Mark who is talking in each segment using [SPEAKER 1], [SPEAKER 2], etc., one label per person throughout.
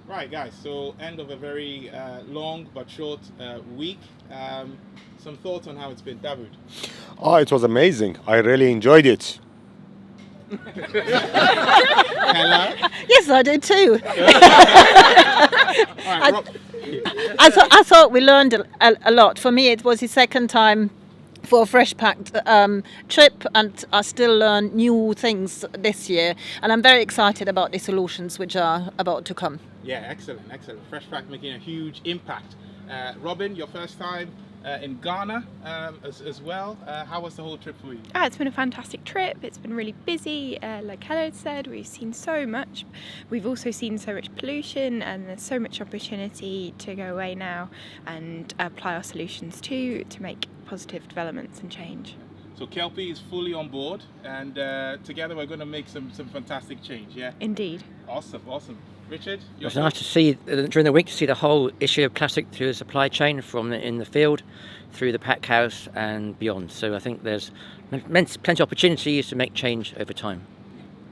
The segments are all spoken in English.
[SPEAKER 1] Right, guys, so end of a very long but short week. Some thoughts on how it's been, David?
[SPEAKER 2] Oh, it was amazing. I really enjoyed it.
[SPEAKER 1] Hello?
[SPEAKER 3] Yes, I did too.
[SPEAKER 1] All right, Rob.
[SPEAKER 3] I thought we learned a lot. For me, it was the second time for a FRESHPPACT trip, and I still learn new things this year. And I'm very excited about the solutions which are about to come.
[SPEAKER 1] Yeah, excellent. FRESHPPACT making a huge impact. Robin, your first time in Ghana as well. How was the whole trip for you?
[SPEAKER 4] It's been a fantastic trip. It's been really busy. Like Hello said, we've seen so much. We've also seen so much pollution, and there's so much opportunity to go away now and apply our solutions to make positive developments and change.
[SPEAKER 1] So Kelpie is fully on board, and together we're going to make some fantastic change, yeah?
[SPEAKER 4] Indeed.
[SPEAKER 1] Awesome. Richard?
[SPEAKER 5] It was nice to see, during the week, to see the whole issue of plastic through the supply chain, from in the field, through the pack house and beyond. So I think there's plenty of opportunities to make change over time.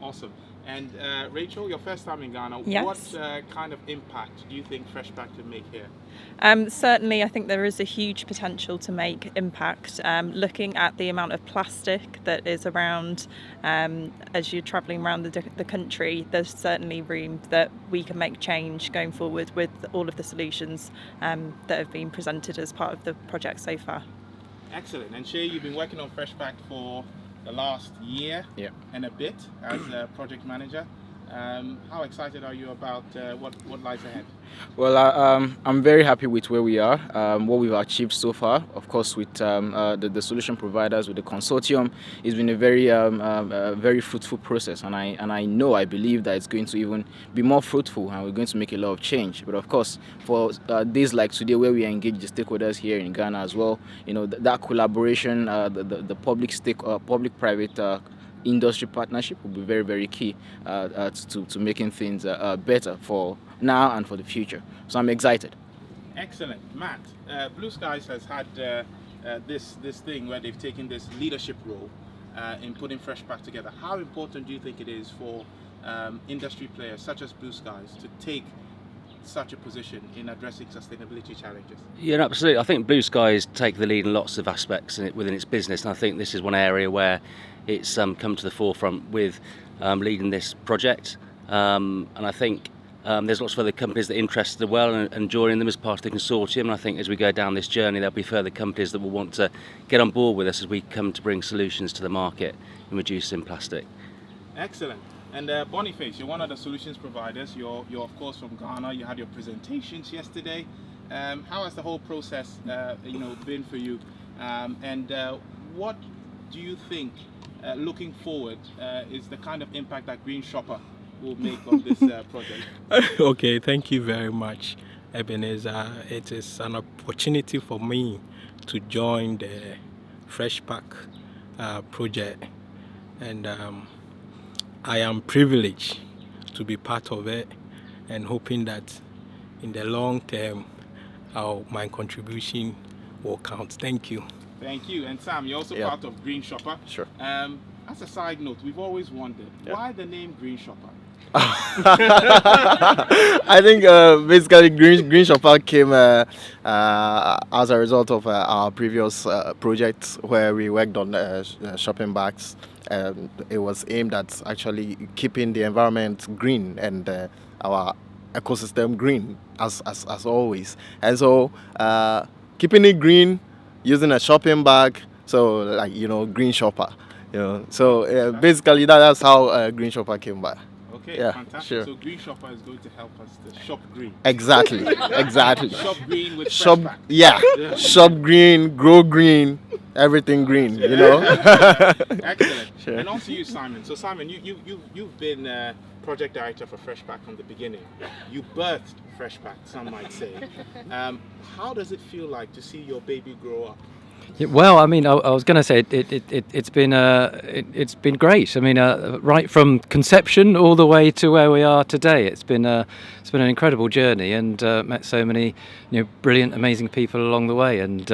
[SPEAKER 1] Awesome. And Rachel, your first time in Ghana,
[SPEAKER 6] Yes.
[SPEAKER 1] What kind of impact do you think FRESHPPACT can make here?
[SPEAKER 6] Certainly, I think there is a huge potential to make impact. Looking at the amount of plastic that is around as you're travelling around the country, there's certainly room that we can make change going forward with all of the solutions that have been presented as part of the project so far.
[SPEAKER 1] Excellent. And Shay, you've been working on FRESHPPACT for the last year and a bit as a project manager. How excited are you about what lies ahead?
[SPEAKER 7] Well, I'm very happy with where we are, what we've achieved so far. Of course, with the solution providers, with the consortium, it's been a very fruitful process, and I believe that it's going to even be more fruitful, and we're going to make a lot of change. But of course, for days like today, where we engage the stakeholders here in Ghana as well, that collaboration, the public-private industry partnership will be very, very key to making things better for now and for the future. So I'm excited.
[SPEAKER 1] Excellent. Matt, Blue Skies has had this thing where they've taken this leadership role in putting FRESHPPACT together. How important do you think it is for industry players such as Blue Skies to take such a position in addressing sustainability challenges?
[SPEAKER 5] Yeah, absolutely. I think Blue Skies take the lead in lots of aspects within its business, and I think this is one area where it's come to the forefront with leading this project. And I think there's lots of other companies that are interested as well and joining them as part of the consortium. And I think as we go down this journey, there'll be further companies that will want to get on board with us as we come to bring solutions to the market in reducing plastic.
[SPEAKER 1] Excellent. And Boniface, you're one of the solutions providers. You're of course from Ghana. You had your presentations yesterday. How has the whole process been for you? And what do you think, looking forward, is the kind of impact that Green Shopper will make on this project?
[SPEAKER 8] Okay, thank you very much, Ebenezer. It is an opportunity for me to join the FRESHPPACT project, and I am privileged to be part of it, and hoping that in the long term my contribution will count. Thank you.
[SPEAKER 1] Thank you. And Sam, you're also part of Green Shopper.
[SPEAKER 2] Sure.
[SPEAKER 1] As a side note, we've always wondered why the name Green Shopper?
[SPEAKER 7] I think basically Green Shopper came as a result of our previous project where we worked on shopping bags. It was aimed at actually keeping the environment green and our ecosystem green as always. And so keeping it green using a shopping bag, so Green Shopper. So basically that's how Green Shopper came by.
[SPEAKER 1] Okay,
[SPEAKER 7] Yeah,
[SPEAKER 1] fantastic.
[SPEAKER 7] sure.
[SPEAKER 1] So Green Shopper is going to help us to shop green.
[SPEAKER 7] Exactly.
[SPEAKER 1] Shop green with
[SPEAKER 7] Shop,
[SPEAKER 1] FRESHPPACT.
[SPEAKER 7] yeah. Shop green, grow green, everything green.
[SPEAKER 1] Excellent.
[SPEAKER 7] Sure.
[SPEAKER 1] And also you, Simon. So Simon, you've been project director for FRESHPPACT from the beginning. You birthed FRESHPPACT, some might say. How does it feel like to see your baby grow up?
[SPEAKER 9] Yeah, well, I mean, I was going to say it's been great. I mean, right from conception all the way to where we are today, it's been an incredible journey, and met so many brilliant, amazing people along the way, and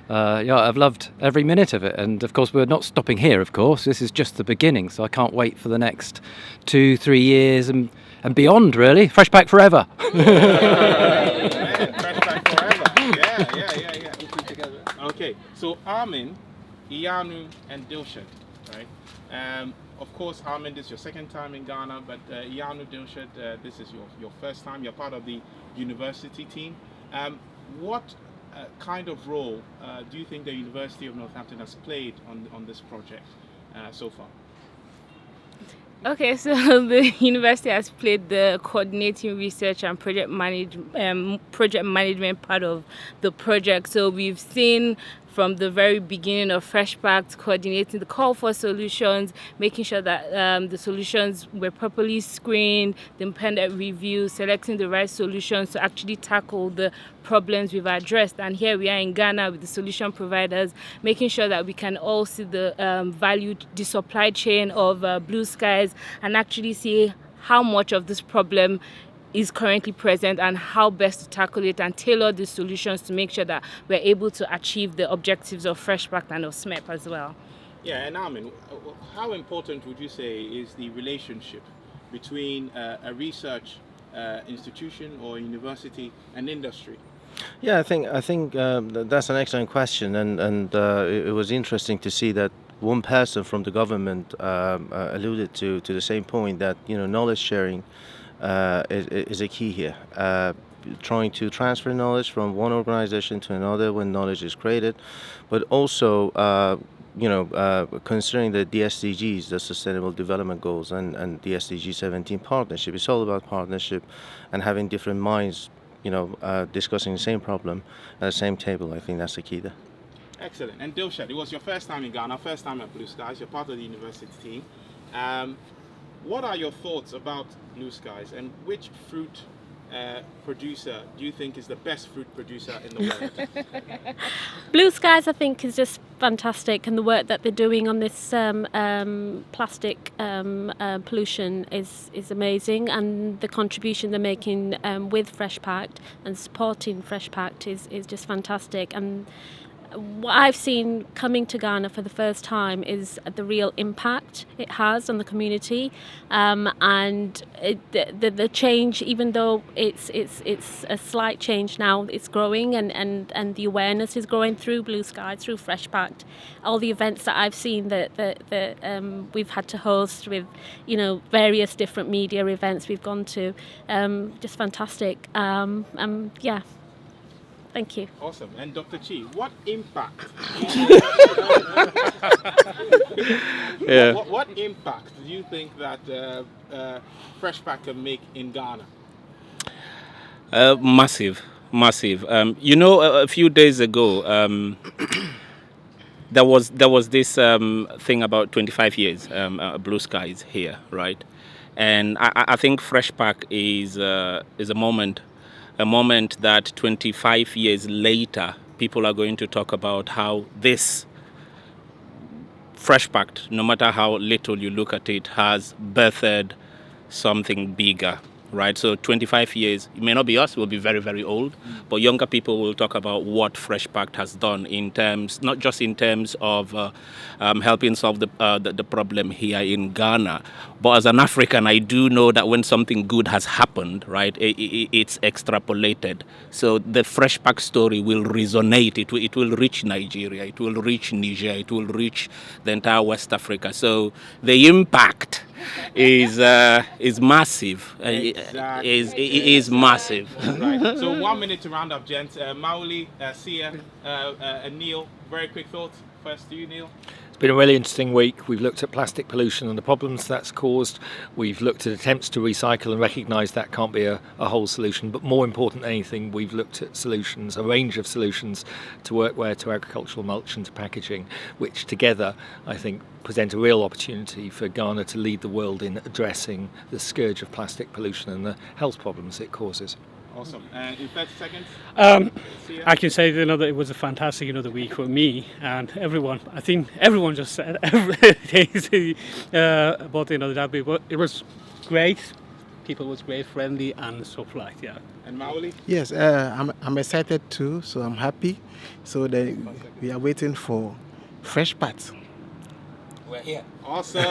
[SPEAKER 9] I've loved every minute of it. And of course, we're not stopping here. Of course, this is just the beginning. So I can't wait for the next 2-3 years and and beyond, really. FRESHPPACT forever.
[SPEAKER 1] FRESHPPACT forever. Yeah. Okay, so Amin, Iyanu, and Dilshad, right? Of course, Amin, this is your second time in Ghana, but Iyanu, Dilshad, this is your first time. You're part of the university team. What kind of role do you think the University of Northampton has played on this project so far?
[SPEAKER 10] Okay, so the university has played the coordinating research and project management part of the project. So we've seen from the very beginning of FRESHPPACT coordinating the call for solutions, making sure that the solutions were properly screened, the independent review, selecting the right solutions to actually tackle the problems we've addressed. And here we are in Ghana with the solution providers, making sure that we can all see the value, the supply chain of Blue Skies, and actually see how much of this problem is currently present and how best to tackle it and tailor the solutions to make sure that we're able to achieve the objectives of FRESHPPACT and of SMEP as well.
[SPEAKER 1] Yeah, and Amin, how important would you say is the relationship between a research institution or university and industry?
[SPEAKER 11] Yeah, I think that's an excellent question, and it was interesting to see that one person from the government alluded to the same point, that knowledge sharing is a key here. Trying to transfer knowledge from one organization to another when knowledge is created, but also considering the SDGs, the Sustainable Development Goals, and the SDG 17 partnership. It's all about partnership and having different minds, discussing the same problem at the same table. I think that's the key there.
[SPEAKER 1] Excellent. And Dilshad, it was your first time in Ghana, first time at Blue Skies. You're part of the university team. What are your thoughts about Blue Skies, and which fruit producer do you think is the best fruit producer in the world?
[SPEAKER 12] Blue Skies, I think, is just fantastic, and the work that they're doing on this plastic pollution is amazing, and the contribution they're making with FRESHPPACT and supporting FRESHPPACT is just fantastic. And what I've seen coming to Ghana for the first time is the real impact it has on the community, and the change, even though it's a slight change now, it's growing, and the awareness is growing through Blue Skies, through FRESHPPACT. All the events that I've seen that we've had to host with various different media events we've gone to, just fantastic. Yeah. Thank you.
[SPEAKER 1] Awesome. And Dr. Chi, what impact? What impact do you think that FRESHPPACT can make in Ghana?
[SPEAKER 8] Massive. A few days ago, there was this thing about 25 years Blue Skies here, right? And I think FRESHPPACT is a moment that 25 years later, people are going to talk about how this FRESHPPACT, no matter how little you look at it, has birthed something bigger, right? So 25 years, it may not be us, we'll be very, very old, but younger people will talk about what FRESHPPACT has done in terms, not just in terms of helping solve the problem here in Ghana, but as an African, I do know that when something good has happened, right, it's extrapolated. So the FRESHPPACT story will resonate. It will reach Nigeria, it will reach Niger, it will reach the entire West Africa. So the impact is massive.
[SPEAKER 1] Exactly.
[SPEAKER 8] Is massive.
[SPEAKER 1] Right. So 1 minute to round up, gents. Mauli, Sia, and Neil, very quick thoughts. First to you, Neil.
[SPEAKER 13] It's been a really interesting week. We've looked at plastic pollution and the problems that's caused. We've looked at attempts to recycle and recognise that can't be a whole solution. But more important than anything, we've looked at solutions, a range of solutions, to workwear, to agricultural mulch and to packaging, which together, I think, present a real opportunity for Ghana to lead the world in addressing the scourge of plastic pollution and the health problems it causes.
[SPEAKER 1] Awesome. In 30 seconds?
[SPEAKER 14] I can say that it was a fantastic week for me and everyone. I think everyone just said everything about that. But it was great. People was great, friendly, and stuff like that.
[SPEAKER 1] And Mauli?
[SPEAKER 15] Yes, I'm excited too. So I'm happy. So then we are waiting for FRESHPPACT.
[SPEAKER 8] We're here.
[SPEAKER 1] Awesome.